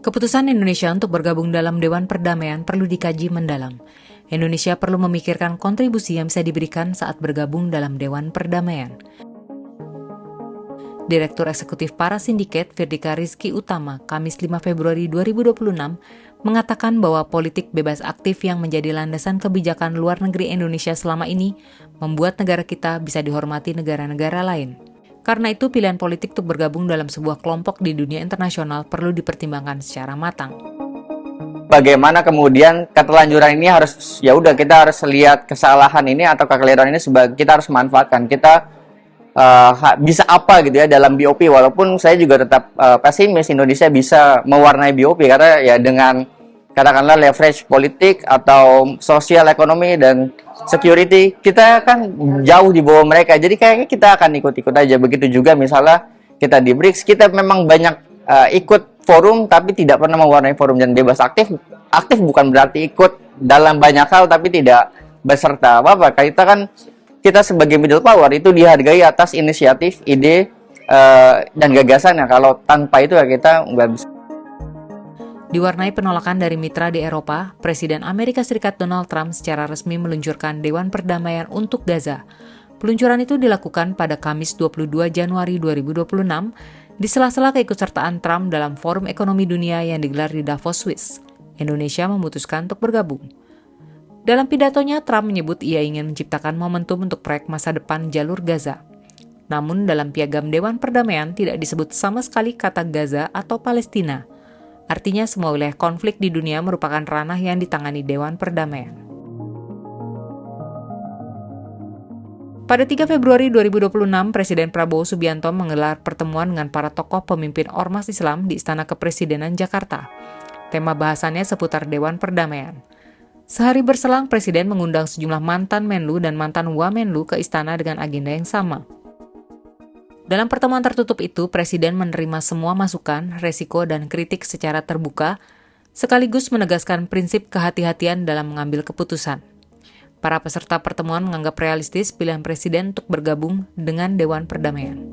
Keputusan Indonesia untuk bergabung dalam Dewan Perdamaian perlu dikaji mendalam. Indonesia perlu memikirkan kontribusi yang bisa diberikan saat bergabung dalam Dewan Perdamaian. Direktur Eksekutif Parasindiket Firdika Rizky Utama, Kamis 5 Februari 2026, mengatakan bahwa politik bebas aktif yang menjadi landasan kebijakan luar negeri Indonesia selama ini membuat negara kita bisa dihormati negara-negara lain. Karena itu, pilihan politik untuk bergabung dalam sebuah kelompok di dunia internasional perlu dipertimbangkan secara matang. Bagaimana kemudian ketelanjuran ini harus, ya udah kita harus lihat kesalahan ini atau kekeliruan ini sebagai kita harus manfaatkan. Kita bisa apa gitu ya dalam BOP, walaupun saya juga tetap pesimis Indonesia bisa mewarnai BOP karena ya dengan katakanlah leverage politik atau sosial ekonomi dan security kita kan jauh di bawah mereka, jadi kayaknya kita akan ikut-ikut aja. Begitu juga misalnya kita di BRICS, kita memang banyak ikut forum tapi tidak pernah mewarnai forum. Dan bebas aktif bukan berarti ikut dalam banyak hal tapi tidak beserta apa-apa. Kita sebagai middle power itu dihargai atas inisiatif, ide, dan gagasannya. Kalau tanpa itu ya kita nggak bisa. Diwarnai penolakan dari mitra di Eropa, Presiden Amerika Serikat Donald Trump secara resmi meluncurkan Dewan Perdamaian untuk Gaza. Peluncuran itu dilakukan pada Kamis 22 Januari 2026 di sela-sela keikutsertaan Trump dalam Forum Ekonomi Dunia yang digelar di Davos, Swiss. Indonesia memutuskan untuk bergabung. Dalam pidatonya, Trump menyebut ia ingin menciptakan momentum untuk proyek masa depan jalur Gaza. Namun dalam piagam Dewan Perdamaian tidak disebut sama sekali kata Gaza atau Palestina. Artinya semua wilayah konflik di dunia merupakan ranah yang ditangani Dewan Perdamaian. Pada 3 Februari 2026, Presiden Prabowo Subianto menggelar pertemuan dengan para tokoh pemimpin Ormas Islam di Istana Kepresidenan Jakarta. Tema bahasannya seputar Dewan Perdamaian. Sehari berselang, Presiden mengundang sejumlah mantan Menlu dan mantan Wamenlu ke istana dengan agenda yang sama. Dalam pertemuan tertutup itu, Presiden menerima semua masukan, resiko, dan kritik secara terbuka, sekaligus menegaskan prinsip kehati-hatian dalam mengambil keputusan. Para peserta pertemuan menganggap realistis pilihan Presiden untuk bergabung dengan Dewan Perdamaian.